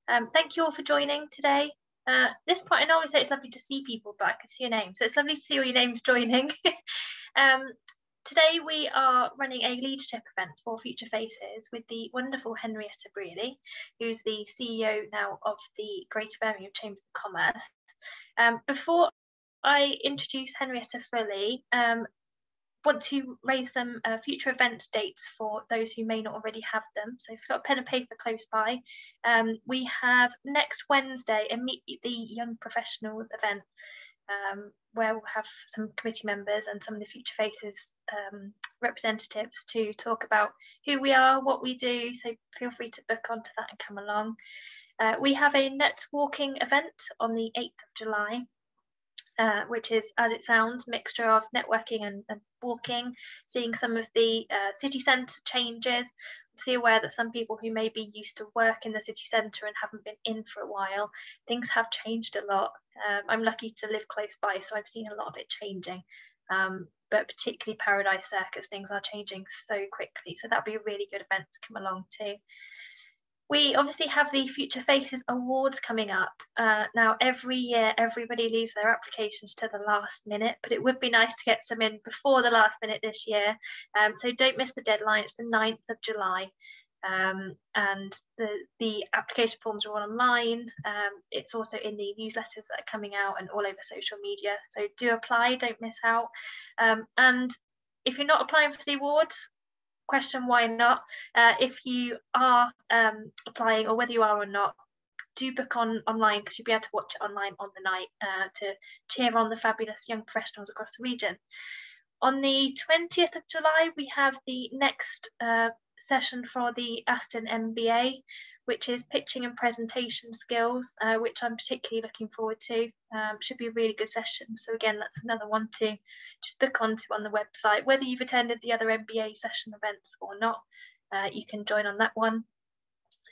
Thank you all for joining today. At this point, I normally say it's lovely to see people, but I can see your name, so it's lovely to see all your names joining. Today we are running a leadership event for Future Faces with the wonderful Henrietta Brealey, who's the CEO now of the Greater Birmingham Chambers of Commerce. Before I introduce Henrietta fully, want to raise some future events dates for those who may not already have them. So if you've got a pen and paper close by, we have next Wednesday a Meet the Young Professionals event, where we'll have some committee members and some of the Future Faces representatives to talk about who we are, what we do. So feel free to book onto that and come along. We have a networking event on the 8th of July. Which is, as it sounds, mixture of networking and walking, seeing some of the city centre changes. Obviously aware that some people who may be used to work in the city centre and haven't been in for a while, things have changed a lot. I'm lucky to live close by, so I've seen a lot of it changing, but particularly Paradise Circus, things are changing so quickly, so that'll be a really good event to come along to. We obviously have the Future Faces Awards coming up. Now, every year, everybody leaves their applications to the last minute, but it would be nice to get some in before the last minute this year. So don't miss the deadline. It's the 9th of July. And the application forms are all online. It's also in the newsletters that are coming out and all over social media. So do apply, don't miss out. And if you're not applying for the awards, question why not. If you are applying, or whether you are or not, do book online, because you'll be able to watch it online on the night to cheer on the fabulous young professionals across the region. On the 20th of July, we have the next session for the Aston MBA, which is pitching and presentation skills, which I'm particularly looking forward to. Should be a really good session. So again, that's another one to just book onto on the website. Whether you've attended the other MBA session events or not, you can join on that one.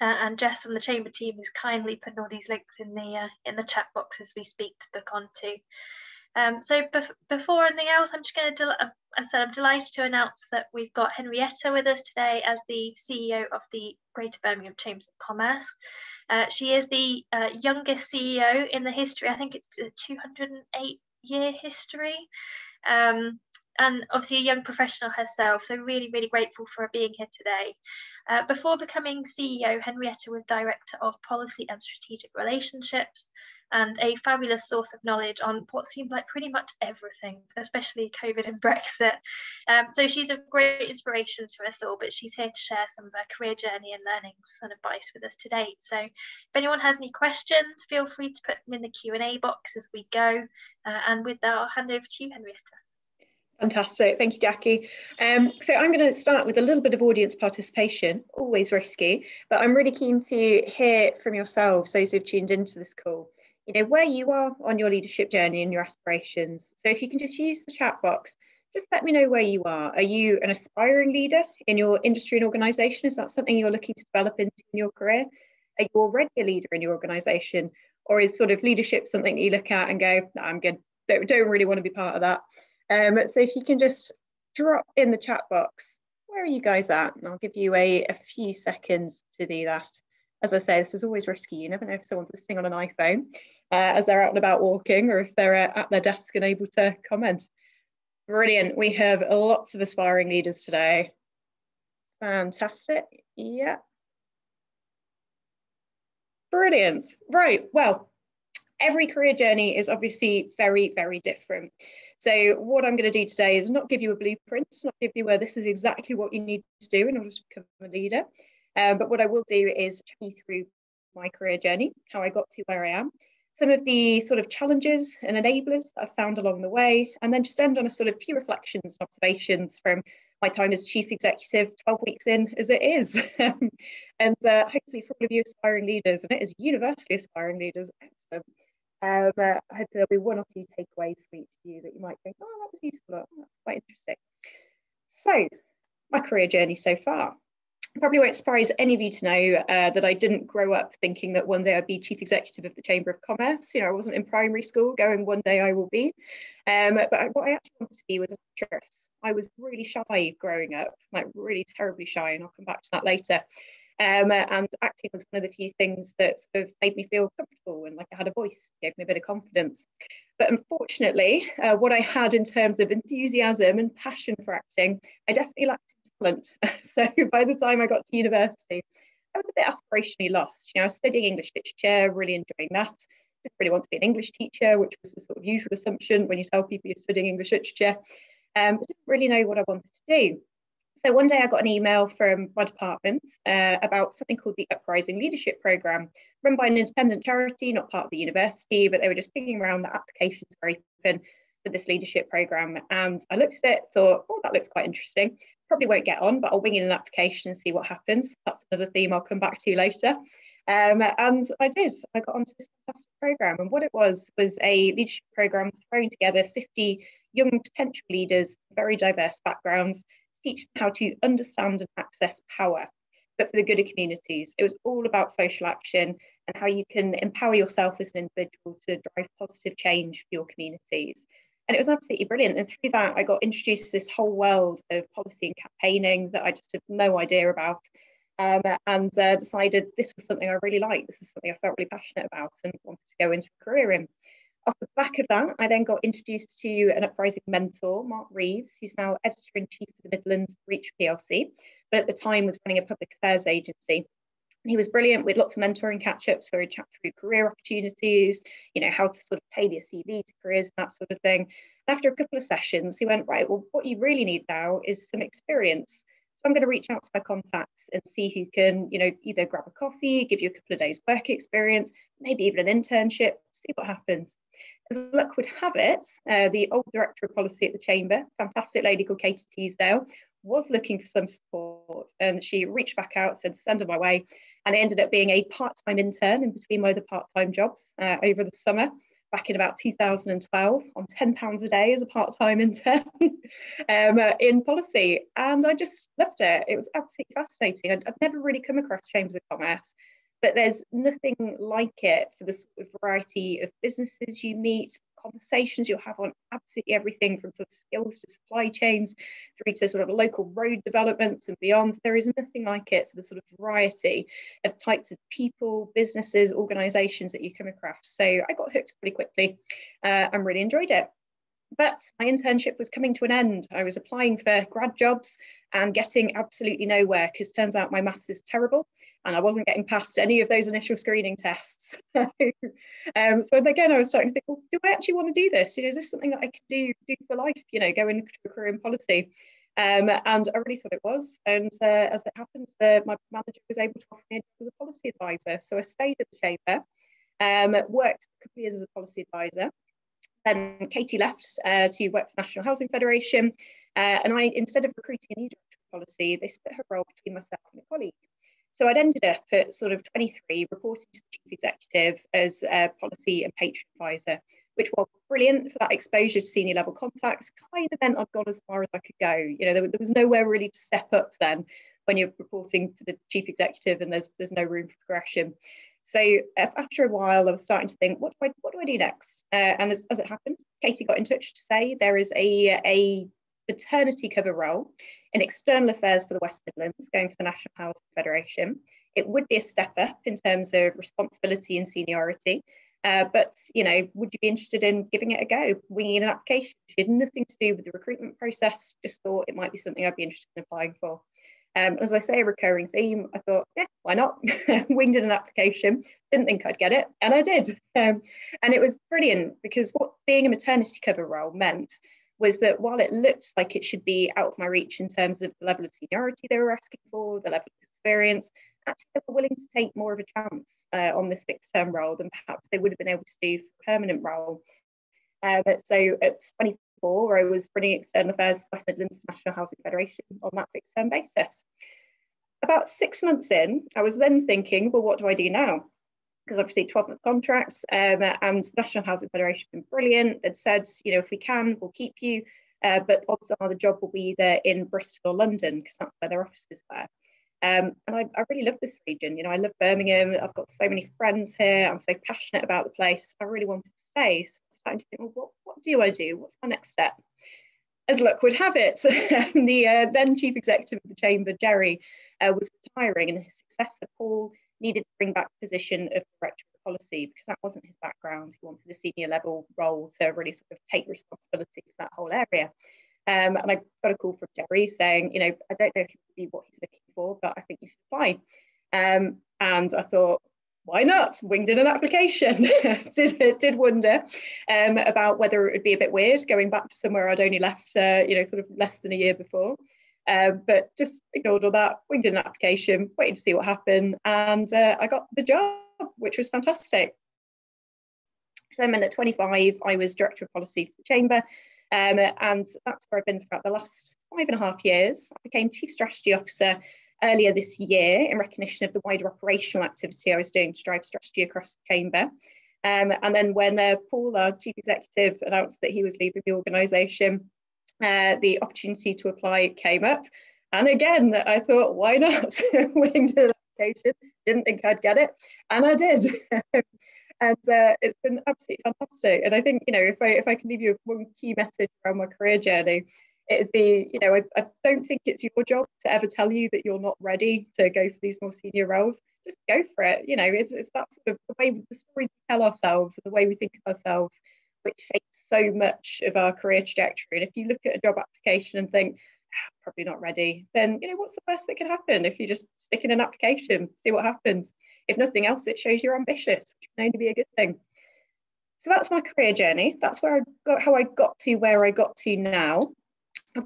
And Jess from the Chamber team is kindly putting all these links in the chat box as we speak to book onto. So before anything else, I'm just going to, I'm delighted to announce that we've got Henrietta with us today as the CEO of the Greater Birmingham Chambers of Commerce. She is the youngest CEO in the history. I think it's a 208-year history. And obviously a young professional herself, so really, really grateful for her being here today. Before becoming CEO, Henrietta was Director of Policy and Strategic Relationships, and a fabulous source of knowledge on what seemed like pretty much everything, especially COVID and Brexit. So she's a great inspiration to us all, but she's here to share some of her career journey and learnings and advice with us today. So if anyone has any questions, feel free to put them in the Q&A box as we go. And with that, I'll hand over to you, Henrietta. Fantastic, thank you, Jackie. So I'm going to start with a little bit of audience participation, always risky, but I'm really keen to hear from yourselves, those who've tuned into this call, you know, where you are on your leadership journey and your aspirations. So if you can just use the chat box, just let me know where you are. Are you an aspiring leader in your industry and organisation? Is that something you're looking to develop into in your career? Are you already a leader in your organisation? Or is sort of leadership something that you look at and go, no, I'm good, don't really want to be part of that? So if you can just drop in the chat box, where are you guys at? And I'll give you a few seconds to do that. As I say, this is always risky. You never know if someone's listening on an iPhone as they're out and about walking, or if they're at their desk and able to comment. Brilliant. We have lots of aspiring leaders today. Fantastic. Yeah. Brilliant. Right. Well, every career journey is obviously very, very different. So what I'm going to do today is not give you a blueprint, not give you where this is exactly what you need to do in order to become a leader. But what I will do is take you through my career journey, how I got to where I am, some of the sort of challenges and enablers that I've found along the way, and then just end on a sort of few reflections and observations from my time as chief executive, 12 weeks in as it is. And hopefully for all of you aspiring leaders, and it is universally aspiring leaders, excellent. I hope there'll be one or two takeaways for each of you that you might think, oh, that was useful, oh, that's quite interesting. So, my career journey so far. Probably won't surprise any of you to know that I didn't grow up thinking that one day I'd be chief executive of the Chamber of Commerce. You know, I wasn't in primary school going, one day I will be. But what I actually wanted to be was an actress. I was really shy growing up, like really terribly shy, and I'll come back to that later. And acting was one of the few things that sort of made me feel comfortable and like I had a voice, gave me a bit of confidence. But unfortunately, what I had in terms of enthusiasm and passion for acting, I definitely lacked talent. So by the time I got to university, I was a bit aspirationally lost. You know, I was studying English literature, really enjoying that. Didn't really want to be an English teacher, which was the sort of usual assumption when you tell people you're studying English literature. But didn't really know what I wanted to do. So one day I got an email from my department about something called the Uprising Leadership Programme, run by an independent charity, not part of the university, but they were just picking around the applications were open for this leadership programme. And I looked at it, thought, oh, that looks quite interesting. Probably won't get on, but I'll wing in an application and see what happens. That's another theme I'll come back to later. And I did. I got onto this fantastic programme. And what it was a leadership programme throwing together 50 young potential leaders, very diverse backgrounds, teach them how to understand and access power, but for the good of communities. It was all about social action and how you can empower yourself as an individual to drive positive change for your communities. And it was absolutely brilliant. And through that, I got introduced to this whole world of policy and campaigning that I just had no idea about. And decided this was something I really liked. This was something I felt really passionate about and wanted to go into a career in. Off the back of that, I then got introduced to an Uprising mentor, Mark Reeves, who's now editor-in-chief of the Midlands Reach PLC, but at the time was running a public affairs agency. And he was brilliant with lots of mentoring catch-ups where he'd chat through career opportunities, you know, how to sort of tailor your CV to careers and that sort of thing. And after a couple of sessions, he went, right, well, what you really need now is some experience. So I'm going to reach out to my contacts and see who can, you know, either grab a coffee, give you a couple of days work experience, maybe even an internship, see what happens. As luck would have it, the old director of policy at the chamber, fantastic lady called Katie Teasdale, was looking for some support, and she reached back out, said send her my way, and it ended up being a part-time intern in between my other part-time jobs over the summer back in about 2012 on £10 a day as a part-time intern in policy, and I just loved it. It was absolutely fascinating. I'd never really come across chambers of commerce, but there's nothing like it for the sort of variety of businesses you meet, conversations you'll have on absolutely everything from sort of skills to supply chains through to sort of local road developments and beyond. There is nothing like it for the sort of variety of types of people, businesses, organisations that you come across. So I got hooked pretty quickly and really enjoyed it. But my internship was coming to an end. I was applying for grad jobs and getting absolutely nowhere because it turns out my maths is terrible and I wasn't getting past any of those initial screening tests. So again, I was starting to think, well, do I actually want to do this? You know, is this something that I could do for life, you know, go into a career in policy? And I really thought it was. And as it happened, my manager was able to offer me a job as a policy advisor. So I stayed at the chamber, worked a couple of years as a policy advisor. Then Katie left to work for the National Housing Federation, and I, instead of recruiting a new director of policy, they split her role between myself and a colleague. So I'd ended up at sort of 23, reporting to the chief executive as a policy and patron advisor, which was brilliant for that exposure to senior level contacts. Kind of meant I'd gone as far as I could go. You know, there was nowhere really to step up then when you're reporting to the chief executive and there's no room for progression. So after a while, I was starting to think, what do I do next? And as it happened, Katie got in touch to say there is a maternity cover role in external affairs for the West Midlands, going for the National Housing Federation. It would be a step up in terms of responsibility and seniority. But, you know, would you be interested in giving it a go, winging in an application? She had nothing to do with the recruitment process, just thought it might be something I'd be interested in applying for. As I say, a recurring theme, I thought, yeah, why not? Winged in an application, didn't think I'd get it, and I did. And it was brilliant because what being a maternity cover role meant was that while it looked like it should be out of my reach in terms of the level of seniority they were asking for, the level of experience, actually they were willing to take more of a chance on this fixed term role than perhaps they would have been able to do for a permanent role. So at 24, I was running external affairs for West Midlands National Housing Federation on that fixed term basis. About 6 months in, I was then thinking, well, what do I do now? Because obviously 12-month contracts and National Housing Federation have been brilliant. They'd said, you know, if we can, we'll keep you. But odds are the job will be either in Bristol or London because that's where their offices were. And I really love this region. You know, I love Birmingham. I've got so many friends here. I'm so passionate about the place. I really wanted to stay. So I was starting to think, well, what do I do? What's my next step? as luck would have it, the then chief executive of the chamber, Jerry, was retiring, and his successor, Paul, needed to bring back the position of director of policy because that wasn't his background. He wanted a senior level role to really sort of take responsibility for that whole area. And I got a call from Jerry saying, you know, I don't know if you can be what he's looking for, but I think you should apply. And I thought, why not? Winged in an application. did wonder about whether it would be a bit weird going back to somewhere I'd only left, you know, sort of less than a year before. But just ignored all that, winged in an application, waited to see what happened, and I got the job, which was fantastic. So then at 25, I was director of policy for the chamber, and that's where I've been for about the last 5.5 years. I became chief strategy officer earlier this year in recognition of the wider operational activity I was doing to drive strategy across the chamber. And then when Paul, our chief executive, announced that he was leaving the organisation, the opportunity to apply came up. And again, I thought, why not? Winged an application, didn't think I'd get it, and I did. And it's been absolutely fantastic. And I think, you know, if I can leave you one key message around my career journey, it'd be, you know, I don't think it's your job to ever tell you that you're not ready to go for these more senior roles. Just go for it. You know, it's that sort of the way the stories we tell ourselves and the way we think of ourselves, which shapes so much of our career trajectory. And if you look at a job application and think, probably not ready, then, you know, what's the worst that could happen if you just stick in an application, see what happens? If nothing else, it shows you're ambitious, which can only be a good thing. So that's my career journey. That's where how I got to where I got to now. I've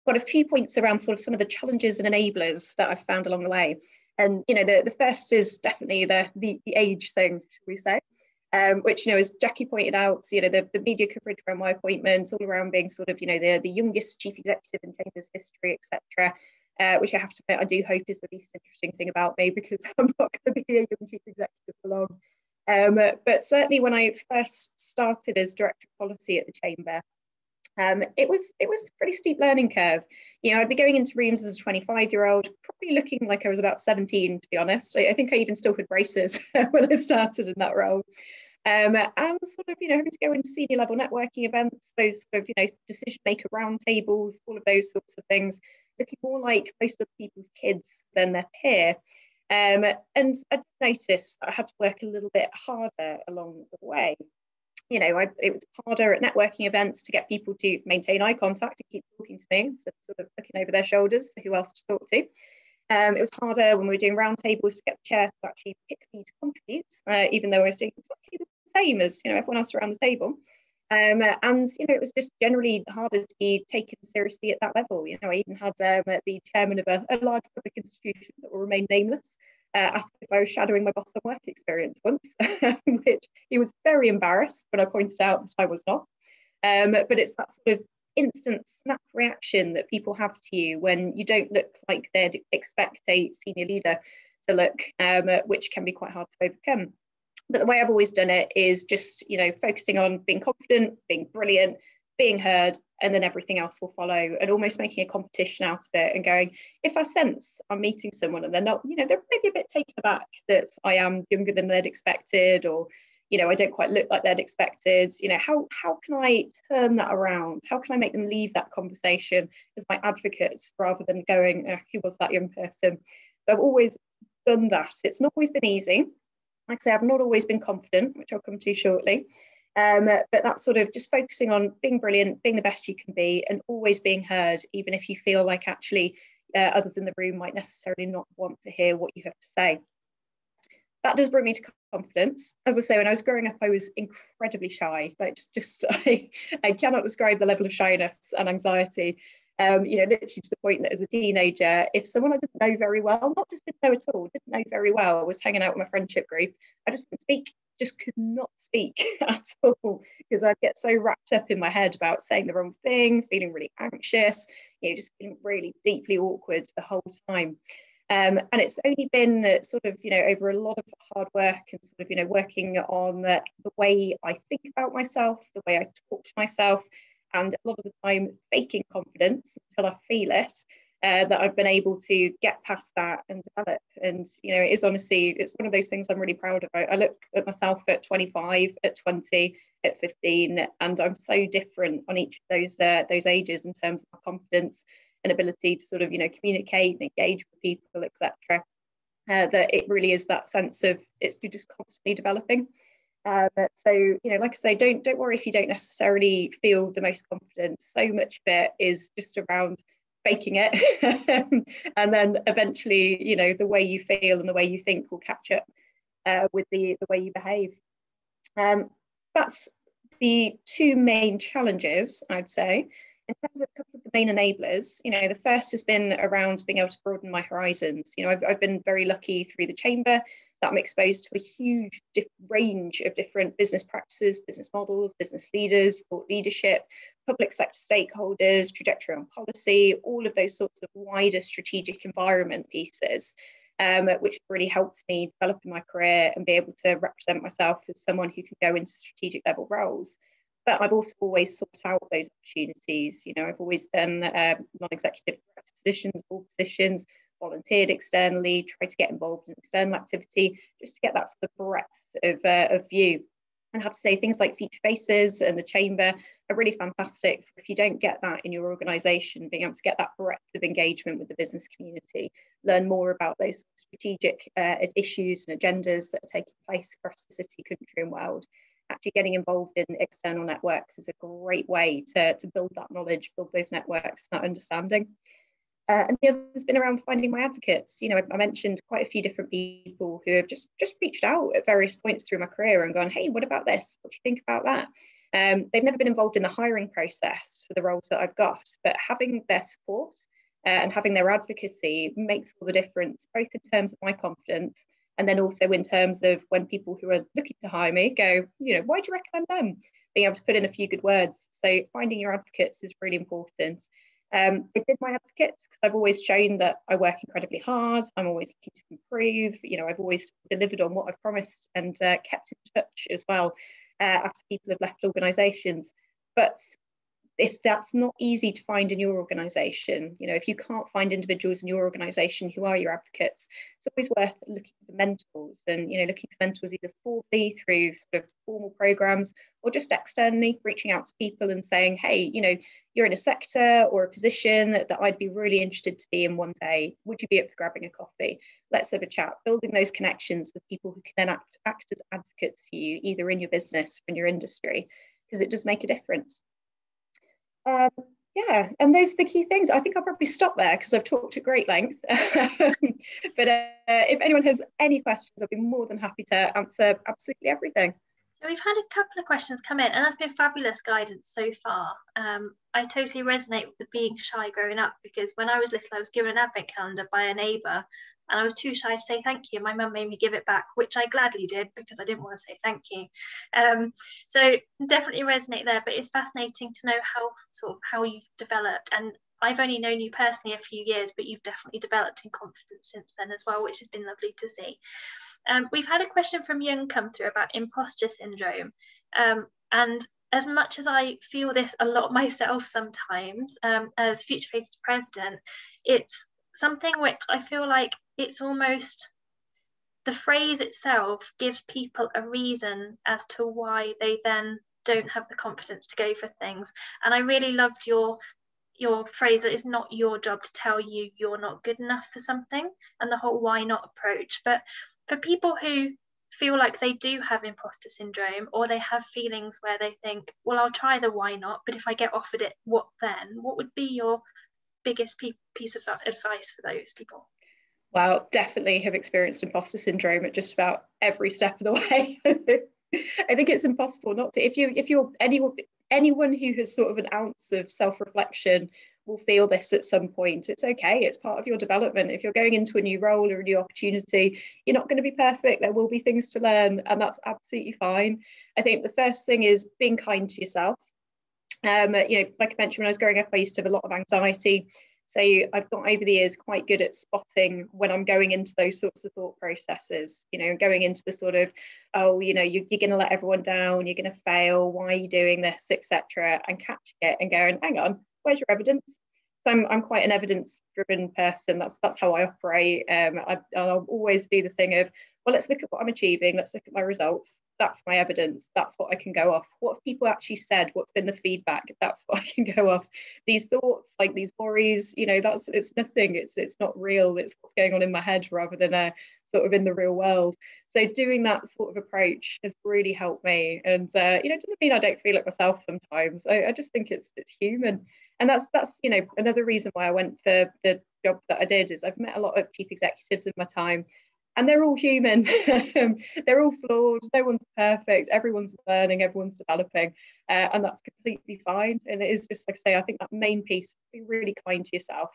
got a few points around sort of some of the challenges and enablers that I've found along the way. And, you know, the first is definitely the age thing, shall we say, which, you know, as Jackie pointed out, you know, the media coverage around my appointment, all around being sort of, you know, the youngest chief executive in Chamber's history, etc., which I have to admit, I do hope is the least interesting thing about me, because I'm not going to be a young chief executive for long. But certainly when I first started as director of policy at the chamber, it was a pretty steep learning curve. You know, I'd be going into rooms as a 25-year-old, probably looking like I was about 17, to be honest. I think I even still had braces when I started in that role. And sort of, you know, having to go into senior level networking events, those sort of, you know, decision maker roundtables, all of those sorts of things, looking more like most of people's kids than their peer. And I noticed I had to work a little bit harder along the way. You know, it was harder at networking events to get people to maintain eye contact and keep talking to me instead of sort of looking over their shoulders for who else to talk to. It was harder when we were doing roundtables to get the chair to actually pick me to contribute, even though I was doing exactly the same as, you know, everyone else around the table. And, you know, it was just generally harder to be taken seriously at that level. You know, I even had the chairman of a large public institution that will remain nameless asked if I was shadowing my boss on work experience once, which he was very embarrassed when I pointed out that I was not. But it's that sort of instant snap reaction that people have to you when you don't look like they'd expect a senior leader to look, which can be quite hard to overcome. But the way I've always done it is just, you know, focusing on being confident, being brilliant, being heard, and then everything else will follow, and almost making a competition out of it and going, if I sense I'm meeting someone and they're not, you know, they're maybe a bit taken aback that I am younger than they'd expected, or, you know, I don't quite look like they'd expected, you know, how can I turn that around? How can I make them leave that conversation as my advocates rather than going, who was that young person? So I've always done that. It's not always been easy. Like I say, I've not always been confident, which I'll come to shortly. But that's sort of just focusing on being brilliant, being the best you can be, and always being heard, even if you feel like actually others in the room might necessarily not want to hear what you have to say. That does bring me to confidence. As I say, when I was growing up, I was incredibly shy. Like I cannot describe the level of shyness and anxiety. You know, literally to the point that as a teenager, if someone I didn't know very well, not just didn't know at all, didn't know very well, was hanging out with my friendship group, I just didn't speak, just could not speak at all, because I'd get so wrapped up in my head about saying the wrong thing, feeling really anxious, you know, just feeling really deeply awkward the whole time. And it's only been sort of, you know, over a lot of hard work and sort of, you know, working on the way I think about myself, the way I talk to myself, and a lot of the time faking confidence until I feel it, that I've been able to get past that and develop. And, you know, it is honestly, it's one of those things I'm really proud of. I look at myself at 25, at 20, hit 15, and I'm so different on each of those ages in terms of my confidence and ability to sort of, you know, communicate and engage with people, etc. That it really is that sense of it's just constantly developing. So, you know, like I say, don't worry if you don't necessarily feel the most confident. So much of it is just around faking it, and then eventually, you know, the way you feel and the way you think will catch up with the way you behave. That's the two main challenges, I'd say. In terms of a couple of the main enablers, you know, the first has been around being able to broaden my horizons. You know, I've been very lucky through the chamber that I'm exposed to a huge range of different business practices, business models, business leaders, thought leadership, public sector stakeholders, trajectory on policy, all of those sorts of wider strategic environment pieces, which really helped me develop in my career and be able to represent myself as someone who can go into strategic level roles. But I've also always sought out those opportunities. You know, I've always done non-executive positions, board positions, volunteered externally, tried to get involved in external activity, just to get that sort of breadth of view. And I have to say, things like Future Faces and the Chamber are really fantastic. If you don't get that in your organisation, being able to get that breadth of engagement with the business community, learn more about those strategic issues and agendas that are taking place across the city, country and world. Actually getting involved in external networks is a great way to build that knowledge, build those networks, that understanding. And the other has been around finding my advocates. You know, I mentioned quite a few different people who have just reached out at various points through my career and gone, hey, what about this? What do you think about that? They've never been involved in the hiring process for the roles that I've got, but having their support and having their advocacy makes all the difference, both in terms of my confidence and then also in terms of when people who are looking to hire me go, you know, why do you recommend them? Being able to put in a few good words. So finding your advocates is really important. I did my advocates because I've always shown that I work incredibly hard. I'm always looking to improve. You know, I've always delivered on what I've promised and kept in touch as well after people have left organisations. But if that's not easy to find in your organisation, you know, if you can't find individuals in your organisation who are your advocates, it's always worth looking for mentors and, you know, looking for mentors either formally through sort of formal programmes or just externally, reaching out to people and saying, hey, you know, you're in a sector or a position that I'd be really interested to be in one day. Would you be up for grabbing a coffee? Let's have a chat. Building those connections with people who can then act as advocates for you, either in your business or in your industry, because it does make a difference. Yeah, and those are the key things. I think I'll probably stop there because I've talked at great length. But if anyone has any questions, I'd be more than happy to answer absolutely everything. So we've had a couple of questions come in, and that's been fabulous guidance so far. I totally resonate with the being shy growing up, because when I was little, I was given an advent calendar by a neighbour, and I was too shy to say thank you. My mum made me give it back, which I gladly did because I didn't want to say thank you. So definitely resonate there, but it's fascinating to know how you've developed. And I've only known you personally a few years, but you've definitely developed in confidence since then as well, which has been lovely to see. We've had a question from Young come through about imposter syndrome. And as much as I feel this a lot myself sometimes, as Future Faces president, it's something which I feel like it's almost, the phrase itself gives people a reason as to why they then don't have the confidence to go for things. And I really loved your phrase that it's not your job to tell you you're not good enough for something, and the whole why not approach. But for people who feel like they do have imposter syndrome, or they have feelings where they think, well, I'll try the why not, but if I get offered it, what then? What would be your biggest piece of advice for those people? Well, definitely have experienced imposter syndrome at just about every step of the way. I think it's impossible not to. If you're anyone who has sort of an ounce of self-reflection will feel this at some point. It's okay. It's part of your development. If you're going into a new role or a new opportunity, you're not going to be perfect. There will be things to learn, and that's absolutely fine. I think the first thing is being kind to yourself. You know, like I mentioned, when I was growing up, I used to have a lot of anxiety. So I've got over the years quite good at spotting when I'm going into those sorts of thought processes, you know, going into the sort of, oh, you know, you're going to let everyone down, you're going to fail, why are you doing this, etc., and catching it and going, hang on, where's your evidence? So I'm quite an evidence-driven person. That's how I operate. I'll always do the thing of, well, let's look at what I'm achieving, let's look at my results, that's my evidence. That's what I can go off. What have people actually said? What's been the feedback? That's what I can go off. These thoughts, like these worries, you know, it's nothing. It's not real. It's what's going on in my head rather than sort of in the real world. So doing that sort of approach has really helped me. And you know, it doesn't mean I don't feel like myself sometimes. I just think it's human. And that's you know, another reason why I went for the job that I did, is I've met a lot of chief executives in my time, and they're all human. They're all flawed. No one's perfect. Everyone's learning. Everyone's developing, and that's completely fine. And it is just, like I say, I think that main piece, be really kind to yourself,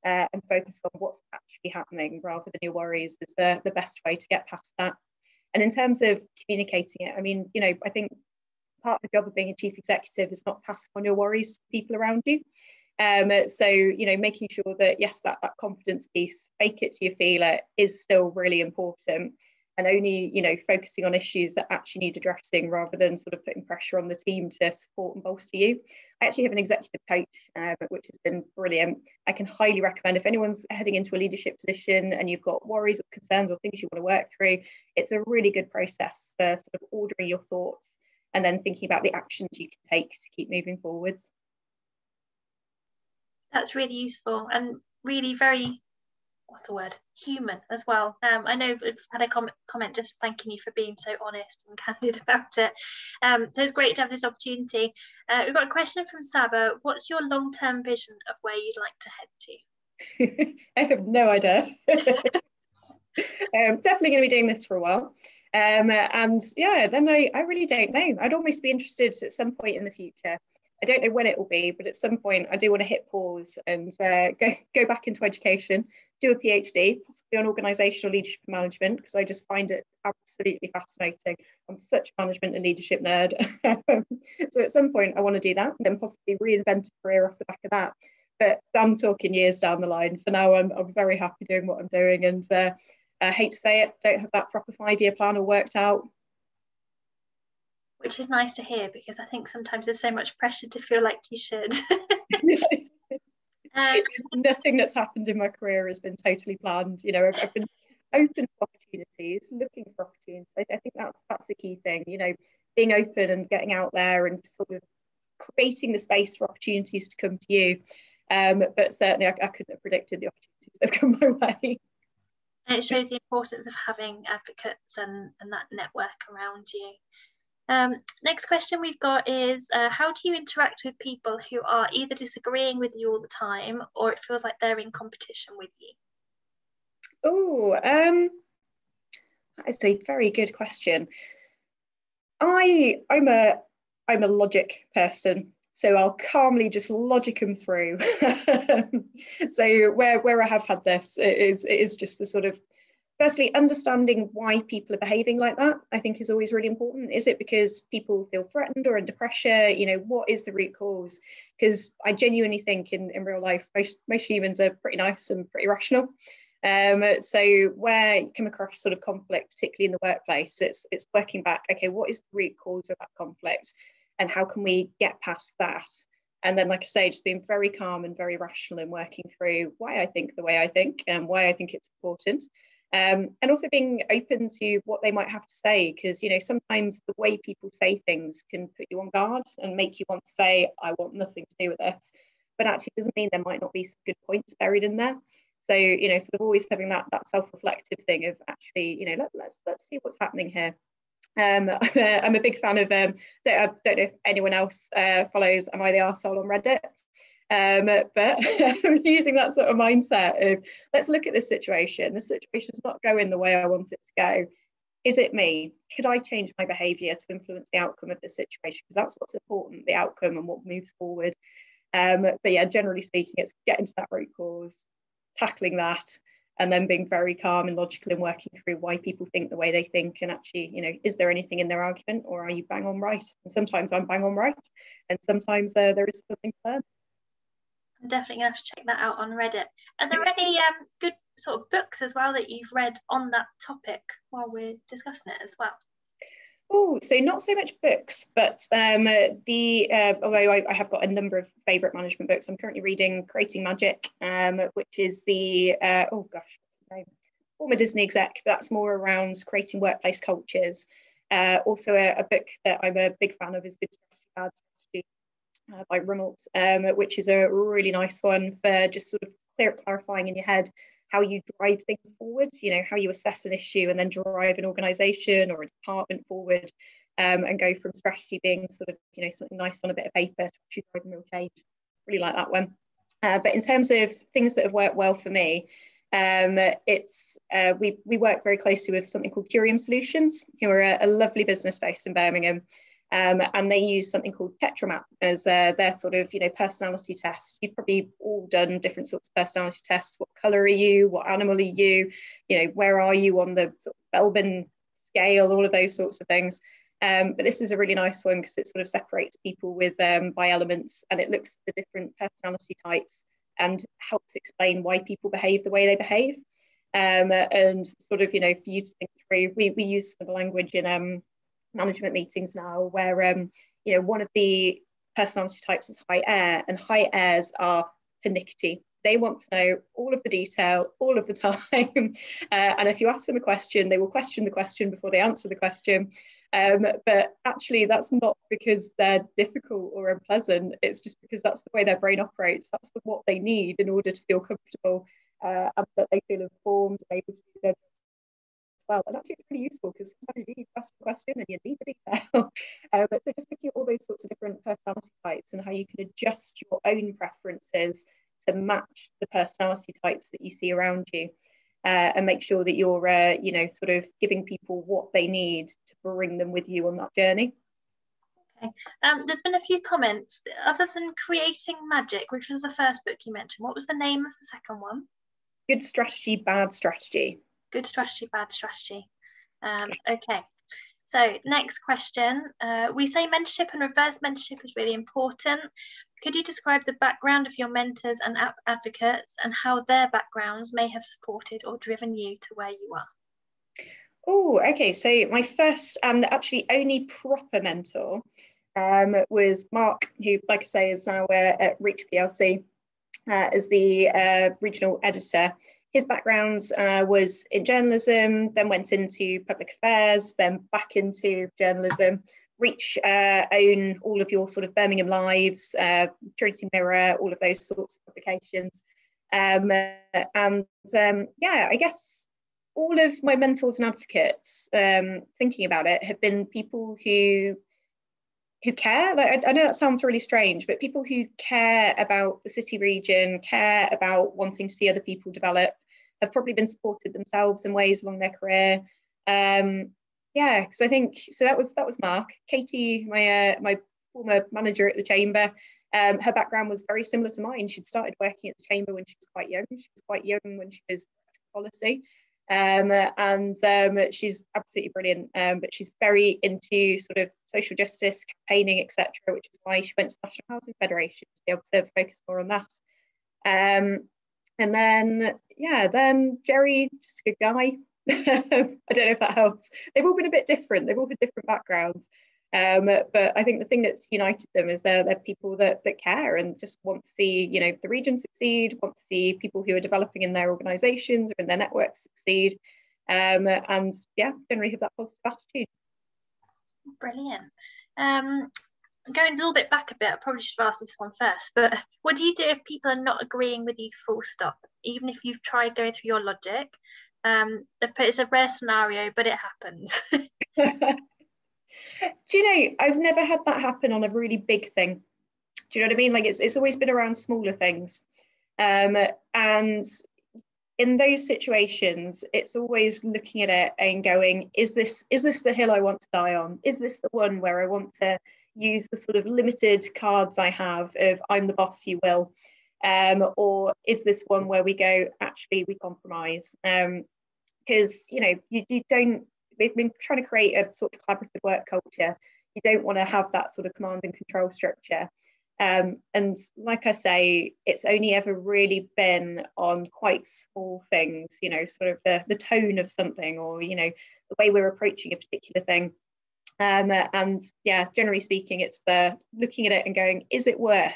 and focus on what's actually happening rather than your worries, is the best way to get past that. And in terms of communicating it, I mean, you know, I think part of the job of being a chief executive is not passing on your worries to people around you. So, you know, making sure that, yes, that confidence piece, fake it till you feel it, is still really important, and only, you know, focusing on issues that actually need addressing rather than sort of putting pressure on the team to support and bolster you. I actually have an executive coach, which has been brilliant. I can highly recommend, if anyone's heading into a leadership position and you've got worries or concerns or things you want to work through, it's a really good process for sort of ordering your thoughts and then thinking about the actions you can take to keep moving forwards. That's really useful and really very, what's the word, human as well. I know I've had a comment just thanking you for being so honest and candid about it. So it's great to have this opportunity. We've got a question from Saba. What's your long-term vision of where you'd like to head to? I have no idea. Definitely going to be doing this for a while. And yeah, then I really don't know. I'd almost be interested at some point in the future. I don't know when it will be, but at some point I do want to hit pause and go back into education, do a PhD, possibly on organisational leadership and management, because I just find it absolutely fascinating. I'm such a management and leadership nerd. So at some point I want to do that, and then possibly reinvent a career off the back of that. But I'm talking years down the line. For now, I'm very happy doing what I'm doing, and I hate to say it, don't have that proper 5-year plan all worked out. Which is nice to hear, because I think sometimes there's so much pressure to feel like you should. Nothing that's happened in my career has been totally planned. You know, I've been open to opportunities, looking for opportunities. I think that's the key thing, you know, being open and getting out there and sort of creating the space for opportunities to come to you. But certainly I couldn't have predicted the opportunities that have come my way. And it shows the importance of having advocates and that network around you. Next question we've got is, how do you interact with people who are either disagreeing with you all the time, or it feels like they're in competition with you? Oh, that's a very good question. I'm a logic person, so I'll calmly just logic them through. So where I have had this, it is just the sort of, firstly, understanding why people are behaving like that, I think, is always really important. Is it because people feel threatened or under pressure? You know, what is the root cause? Because I genuinely think in real life, most humans are pretty nice and pretty rational. So where you come across sort of conflict, particularly in the workplace, it's working back, okay, what is the root cause of that conflict? And how can we get past that? And then, like I say, just being very calm and very rational and working through why I think the way I think and why I think it's important. And also being open to what they might have to say, because, you know, sometimes the way people say things can put you on guard and make you want to say, I want nothing to do with this. But actually it doesn't mean there might not be some good points buried in there. So, you know, sort of always having that self-reflective thing of actually, you know, let's see what's happening here. I'm a big fan of, I don't know if anyone else follows Am I the Arsehole on Reddit? But I'm using that sort of mindset of, let's look at this situation. The situation's not going the way I want it to go. Is it me? Could I change my behaviour to influence the outcome of the situation? Because that's what's important, the outcome and what moves forward. But yeah, generally speaking, it's getting to that root cause, tackling that, and then being very calm and logical and working through why people think the way they think, and actually, you know, is there anything in their argument, or are you bang on right? And sometimes I'm bang on right, and sometimes there is something to learn. I'm definitely gonna have to check that out on Reddit. Are there any good sort of books as well that you've read on that topic while we're discussing it as well? Oh, so not so much books, but although I have got a number of favourite management books. I'm currently reading Creating Magic, which is the what's his name? Former Disney exec. That's more around creating workplace cultures. Also a book that I'm a big fan of is Good Strategy, Bad Strategy by Rumelt, which is a really nice one for just sort of clarifying in your head how you drive things forward, how you assess an issue and then drive an organisation or a department forward, and go from strategy being sort of, something nice on a bit of paper to actually driving real change. Really like that one. But in terms of things that have worked well for me, we work very closely with something called Curium Solutions, who are a lovely business based in Birmingham. And they use something called Tetramap as their sort of, personality test. You've probably all done different sorts of personality tests. What colour are you? What animal are you? Where are you on the sort of Belbin scale? All of those sorts of things. But this is a really nice one because it sort of separates people with by elements, and it looks at the different personality types and helps explain why people behave the way they behave. And sort of, for you to think through, we use some of the language in management meetings now where one of the personality types is high air, and high airs are pernickety. They want to know all of the detail all of the time, and if you ask them a question, they will question the question before they answer the question, but actually that's not because they're difficult or unpleasant. It's just because that's the way their brain operates. That's what they need in order to feel comfortable, and that they feel informed and able to do their well. And actually it's really useful because sometimes you need to ask a question and you need the detail. But so just looking at all those sorts of different personality types and how you can adjust your own preferences to match the personality types that you see around you, and make sure that you're sort of giving people what they need to bring them with you on that journey. Okay. There's been a few comments. Other than Creating Magic, which was the first book you mentioned, what was the name of the second one? Good Strategy, Bad Strategy. Good Strategy, Bad Strategy. Okay, so next question. We say mentorship and reverse mentorship is really important. Could you describe the background of your mentors and advocates and how their backgrounds may have supported or driven you to where you are? Oh, okay. So my first and actually only proper mentor was Mark, who, like I say, is now at Reach PLC as the regional editor. His background was in journalism, then went into public affairs, then back into journalism. Reach own all of your sort of Birmingham Lives, Trinity Mirror, all of those sorts of publications. Yeah, I guess all of my mentors and advocates, thinking about it, have been people who care. Like, I know that sounds really strange, but people who care about the city region, care about wanting to see other people develop, have probably been supported themselves in ways along their career. Yeah, because I think so. That was Mark. Katie, my former manager at the Chamber. Her background was very similar to mine. She'd started working at the Chamber when she was quite young. She was quite young when she was policy. And she's absolutely brilliant, but she's very into sort of social justice, campaigning, etc., which is why she went to the National Housing Federation to be able to focus more on that. And then Jerry, just a good guy. I don't know if that helps. They've all been a bit different. They've all had different backgrounds. But I think the thing that's united them is they're people that care and just want to see, the region succeed, want to see people who are developing in their organisations or in their networks succeed. And yeah, generally have that positive attitude. Brilliant. Going a little bit back a bit, I probably should have asked this one first, but what do you do if people are not agreeing with you full stop, even if you've tried going through your logic? It's a rare scenario, but it happens. Do you know, I've never had that happen on a really big thing. Do you know what I mean? Like it's always been around smaller things. And in those situations, it's always looking at it and going, is this the hill I want to die on? Is this the one where I want to use the sort of limited cards I have of I'm the boss, you will? Or is this one where we go, actually, we compromise? Because, you don't, we've been trying to create a sort of collaborative work culture. You don't want to have that sort of command and control structure. And like I say, it's only ever really been on quite small things, sort of the tone of something or, the way we're approaching a particular thing. And yeah, generally speaking, it's the looking at it and going, is it worth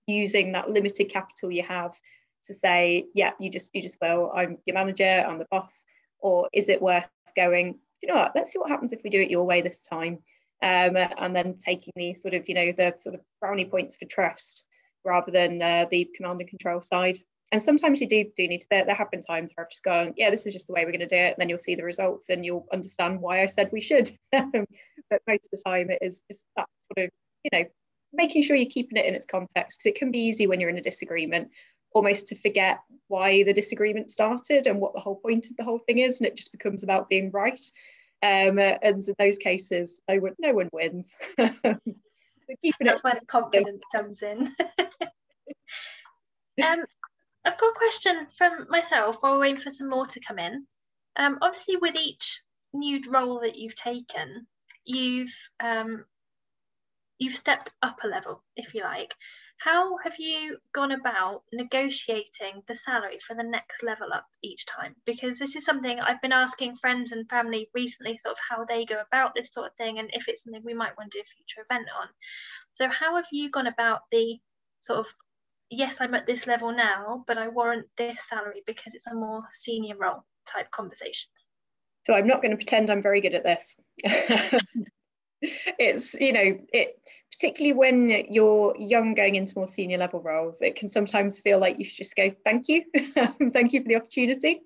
using that limited capital you have to say, yeah, you just will, I'm your manager, I'm the boss, or is it worth going, you know what, let's see what happens if we do it your way this time. And then taking the sort of, the sort of brownie points for trust rather than the command and control side. And sometimes you do need to, there have been times where I've just gone, yeah, this is just the way we're going to do it. And then you'll see the results and you'll understand why I said we should. But most of the time it is just that sort of, making sure you're keeping it in its context. Because it can be easy when you're in a disagreement almost to forget why the disagreement started and what the whole point of the whole thing is. And it just becomes about being right. And in those cases, no one wins. That's where the confidence comes in. I've got a question from myself while we're waiting for some more to come in. Obviously, with each new role that you've taken, you've stepped up a level, if you like. How have you gone about negotiating the salary for the next level up each time? Because this is something I've been asking friends and family recently, sort of how they go about this sort of thing, and if it's something we might want to do a future event on. So how have you gone about the sort of, yes, I'm at this level now, but I warrant this salary because it's a more senior role type conversations? So I'm not going to pretend I'm very good at this. It's, particularly when you're young going into more senior level roles, it can sometimes feel like you should just go, thank you. Thank you for the opportunity.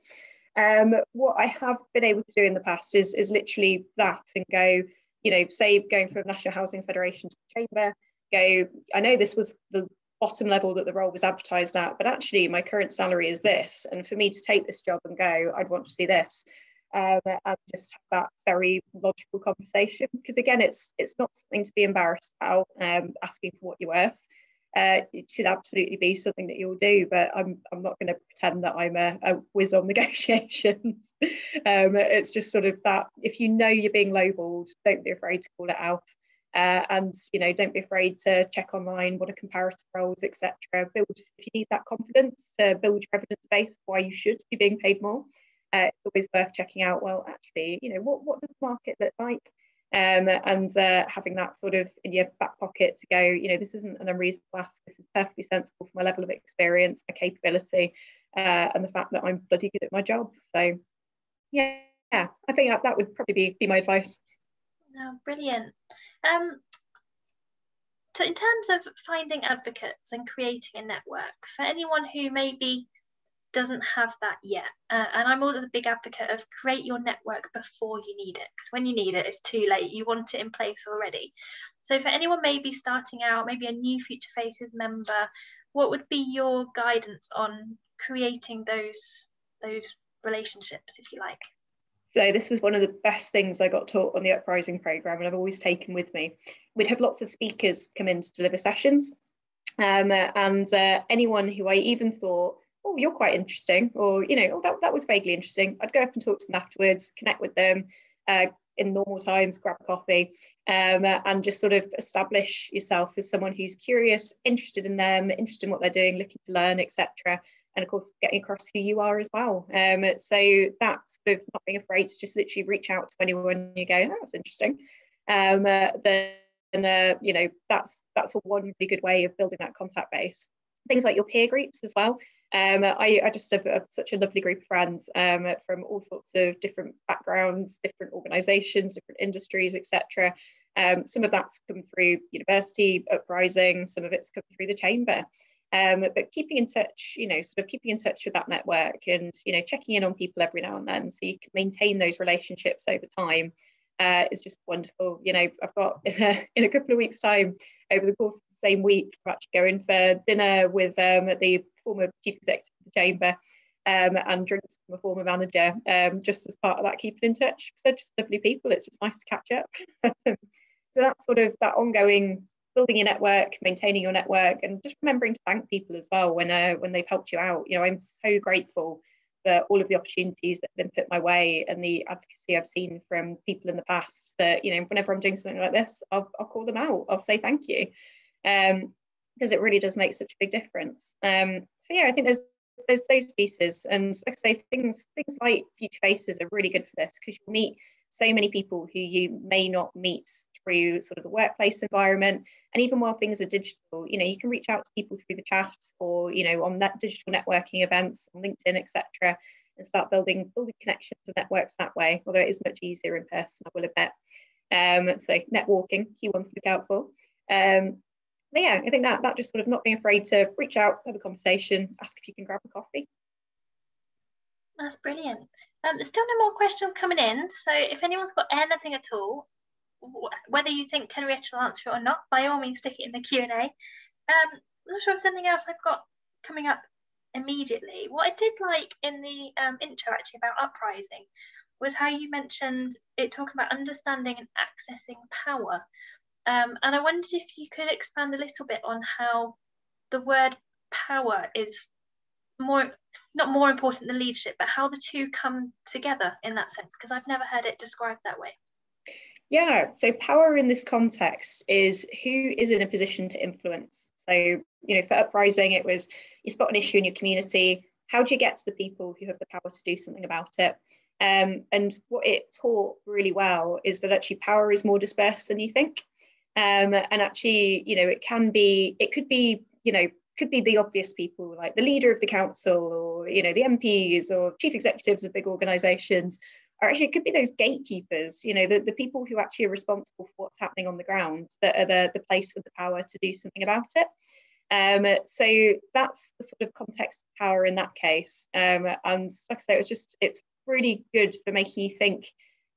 What I have been able to do in the past is literally that, and go, say going from National Housing Federation to the Chamber, go, I know this was the bottom level that the role was advertised at, but actually my current salary is this, and for me to take this job and go, I'd want to see this. And just have that very logical conversation, because again, it's not something to be embarrassed about. Asking for what you're worth, it should absolutely be something that you'll do, but I'm not going to pretend that I'm a whiz on negotiations. It's just sort of that, if you're being lowballed, don't be afraid to call it out, and don't be afraid to check online what are comparative roles, etc. Build, if you need that confidence, to build your evidence base why you should be being paid more. It's always worth checking out, well, actually, what does the market look like? And having that sort of in your back pocket to go, this isn't an unreasonable ask, this is perfectly sensible for my level of experience, my capability, and the fact that I'm bloody good at my job. So, yeah, I think that would probably be my advice. No, brilliant. So in terms of finding advocates and creating a network, for anyone who maybe doesn't have that yet, and I'm always a big advocate of create your network before you need it, because when you need it, it's too late. You want it in place already. So for anyone maybe starting out, maybe a new Future Faces member, what would be your guidance on creating those relationships, if you like? So this was one of the best things I got taught on the Uprising programme, and I've always taken with me. We'd have lots of speakers come in to deliver sessions, and anyone who I even thought, oh, you're quite interesting, or that was vaguely interesting, I'd go up and talk to them afterwards, connect with them in normal times, grab a coffee, and just sort of establish yourself as someone who's curious, interested in them, interested in what they're doing, looking to learn, etc. And of course, getting across who you are as well. So that's sort of not being afraid to just literally reach out to anyone you go, oh, that's interesting. That's one really good way of building that contact base. Things like your peer groups as well. I just have such a lovely group of friends from all sorts of different backgrounds, different organisations, different industries, etc. Some of that's come through university, Uprising, some of it's come through the Chamber. But keeping in touch, keeping in touch with that network, and checking in on people every now and then, so you can maintain those relationships over time, is just wonderful. I've got in a couple of weeks' time, over the course of the same week, I'm actually going for dinner with the former chief executive of the Chamber, and drinks from a former manager, just as part of that keeping in touch. So just lovely people. It's just nice to catch up. So that's sort of that ongoing building your network, maintaining your network, and just remembering to thank people as well when they've helped you out. I'm so grateful for all of the opportunities that have been put my way and the advocacy I've seen from people in the past, that whenever I'm doing something like this, I'll call them out, I'll say thank you, because it really does make such a big difference. So yeah, I think there's those pieces, and like I say, things like Future Faces are really good for this, because you meet so many people who you may not meet through sort of the workplace environment. And even while things are digital, you can reach out to people through the chat, or on that digital networking events on LinkedIn, etc., and start building connections and networks that way, although it is much easier in person, I will admit. So networking, key one to look out for. But yeah, I think that just sort of not being afraid to reach out, have a conversation, ask if you can grab a coffee. That's brilliant. There's still no more questions coming in, so if anyone's got anything at all, whether you think Henrietta will answer it or not, by all means stick it in the Q&A. I'm not sure if there's anything else I've got coming up immediately. What I did like in the intro actually about uprising was how you mentioned it talking about understanding and accessing power. And I wondered if you could expand a little bit on how the word power is not more important than leadership, but how the two come together in that sense, because I've never heard it described that way. Yeah, so power in this context is who is in a position to influence. So, for uprising, it was you spot an issue in your community, how do you get to the people who have the power to do something about it? And what it taught really well is that actually power is more dispersed than you think. And actually, it could be the obvious people like the leader of the council or, the MPs or chief executives of big organisations, or actually it could be those gatekeepers, the people who actually are responsible for what's happening on the ground that are the place with the power to do something about it. So that's the sort of context of power in that case. And like I say, it's really good for making you think,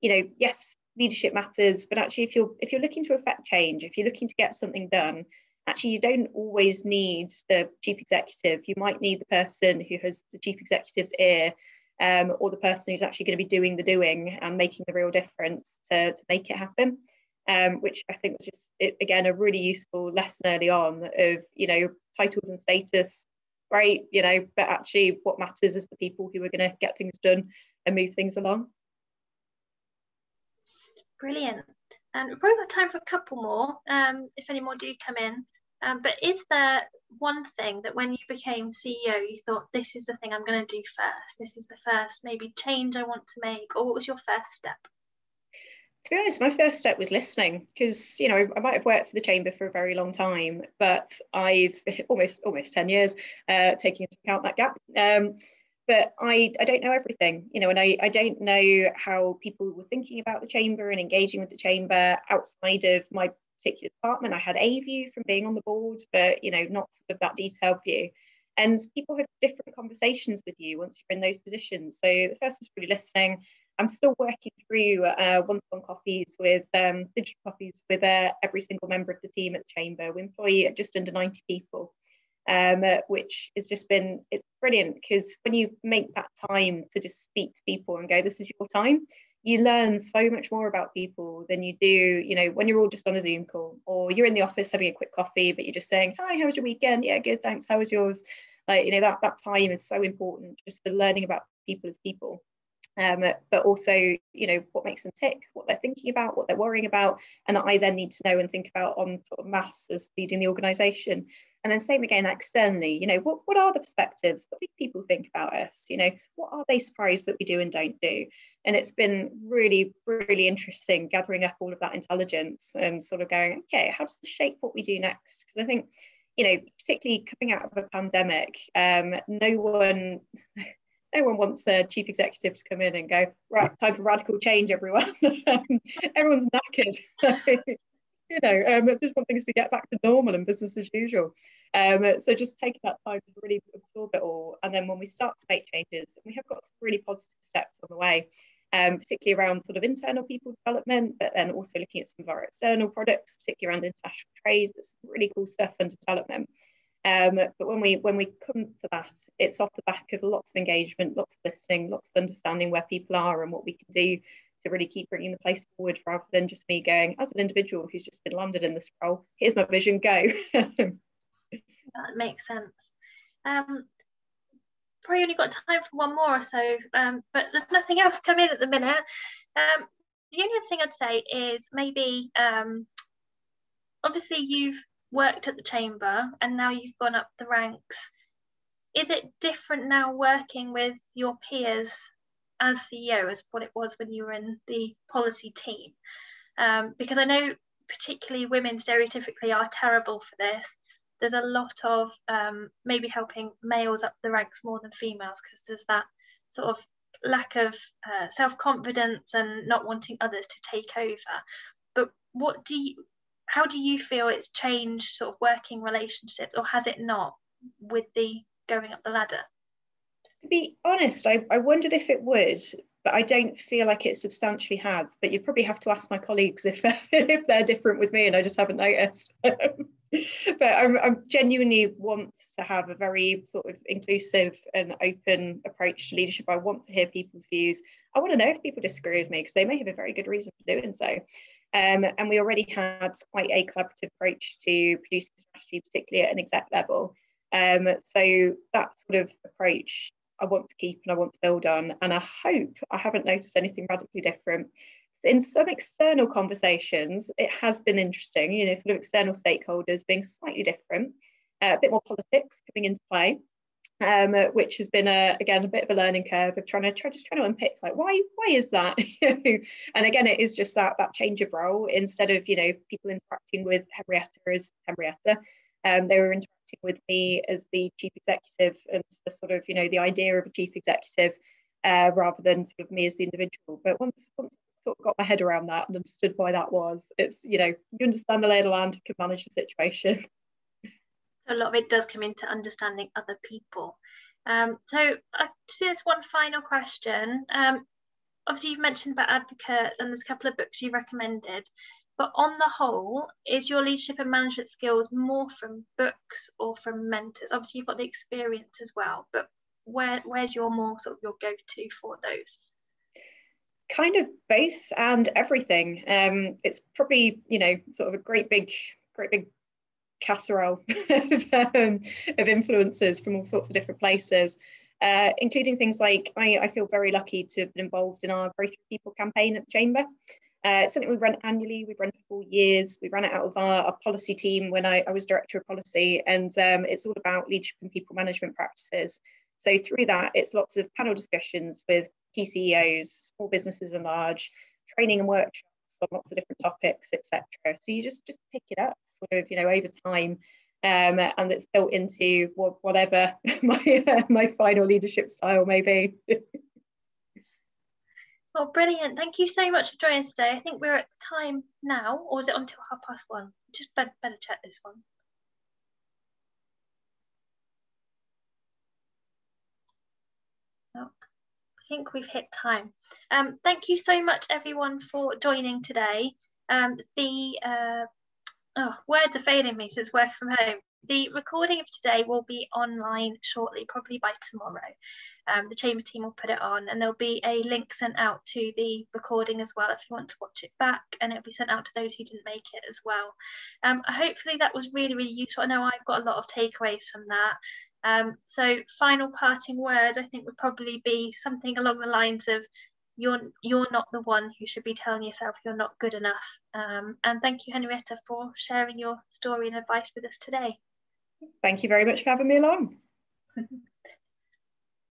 yes, leadership matters, but actually if you're looking to affect change, if you're looking to get something done, actually you don't always need the chief executive. You might need the person who has the chief executive's ear, or the person who's actually going to be doing the doing and making the real difference to make it happen. Which I think was just, again, a really useful lesson early on of, titles and status, great, but actually what matters is the people who are going to get things done and move things along. Brilliant. And we've probably got time for a couple more, if any more do come in. But is there one thing that when you became CEO, you thought, this is the thing I'm going to do first? This is the first maybe change I want to make, or what was your first step? To be honest, my first step was listening, because I might have worked for the chamber for a very long time, but I've almost 10 years, taking into account that gap. But I don't know everything, and I don't know how people were thinking about the chamber and engaging with the chamber outside of my particular department. I had a view from being on the board, but not sort of that detailed view. And people have different conversations with you once you're in those positions. So the first was really listening. I'm still working through one-to-one coffees with digital coffees with every single member of the team at the chamber. We employ just under 90 people, which has just been, it's brilliant, because when you make that time to just speak to people and go, this is your time, you learn so much more about people than you do, when you're all just on a Zoom call, or you're in the office having a quick coffee, but you're just saying, hi, how was your weekend? Yeah, good, thanks. How was yours? Like, that time is so important just for learning about people as people. But also, what makes them tick, what they're thinking about, what they're worrying about, and that I then need to know and think about on sort of mass as leading the organisation. And then same again externally, what are the perspectives? What do people think about us? What are they surprised that we do and don't do? And it's been really, really interesting gathering up all of that intelligence and sort of going, okay, how does this shape what we do next? Because I think, particularly coming out of a pandemic, no one wants a chief executive to come in and go, right, time for radical change, everyone. Everyone's knackered. I just want things to get back to normal and business as usual. So just taking that time to really absorb it all. And then when we start to make changes, we have got some really positive steps on the way, particularly around sort of internal people development, but then also looking at some of our external products, particularly around international trade. There's some really cool stuff under development. But when we come to that, it's off the back of lots of engagement, lots of listening, lots of understanding where people are and what we can do to really keep bringing the place forward, rather than just me going, as an individual who's just been landed in this role, here's my vision, go. That makes sense. Probably only got time for one more or so, but there's nothing else coming in at the minute. The only other thing I'd say is maybe, obviously you've worked at the chamber and now you've gone up the ranks. Is it different now working with your peers as CEO as what it was when you were in the policy team? Because I know particularly women stereotypically are terrible for this. There's a lot of maybe helping males up the ranks more than females, because there's that sort of lack of self-confidence and not wanting others to take over. But how do you feel it's changed sort of working relationships, or has it not, with the going up the ladder? To be honest, I wondered if it would, but I don't feel like it substantially has. But you'd probably have to ask my colleagues if if they're different with me, and I just haven't noticed. But I genuinely want to have a very sort of inclusive and open approach to leadership. I want to hear people's views. I want to know if people disagree with me, because they may have a very good reason for doing so. And we already had quite a collaborative approach to producing strategy, particularly at an exec level. So that sort of approach I want to keep and I want to build on. And I hope I haven't noticed anything radically different. In some external conversations, it has been interesting, sort of external stakeholders being slightly different, a bit more politics coming into play, which has been again a bit of a learning curve of trying to unpick, like, why is that? And again, it is just that change of role. Instead of people interacting with Henrietta as Henrietta, they were interacting with me as the chief executive, and the sort of the idea of a chief executive, rather than sort of me as the individual. But once I sort of got my head around that and understood why that was, it's you understand the lay of the land, you can manage the situation. A lot of it does come into understanding other people. So there's one final question. Obviously you've mentioned about advocates, and there's a couple of books you recommended, but on the whole, is your leadership and management skills more from books or from mentors? Obviously you've got the experience as well, but where's your more sort of your go-to for those? Kind of both and everything. It's probably sort of a great big casserole of influences from all sorts of different places, including things like I feel very lucky to have been involved in our Growth for People campaign at the Chamber. It's something we run annually. We've run for 4 years. We ran it out of our policy team when I was director of policy, and it's all about leadership and people management practices. So through that, it's lots of panel discussions with key CEOs, small businesses and large, training and workshops on lots of different topics, etc. So you just pick it up sort of over time, and it's built into whatever my final leadership style may be. Well, brilliant. Thank you so much for joining us today. I think we're at time now, or is it until 1:30? Just better check this one. Oh, I think we've hit time. Thank you so much, everyone, for joining today. Words are failing me since working from home. The recording of today will be online shortly, probably by tomorrow. The Chamber team will put it on, and there'll be a link sent out to the recording as well if you want to watch it back, and it'll be sent out to those who didn't make it as well. Hopefully that was really, really useful. I know I've got a lot of takeaways from that. So final parting words, I think, would probably be something along the lines of, you're not the one who should be telling yourself you're not good enough. And thank you, Henrietta, for sharing your story and advice with us today. Thank you very much for having me along.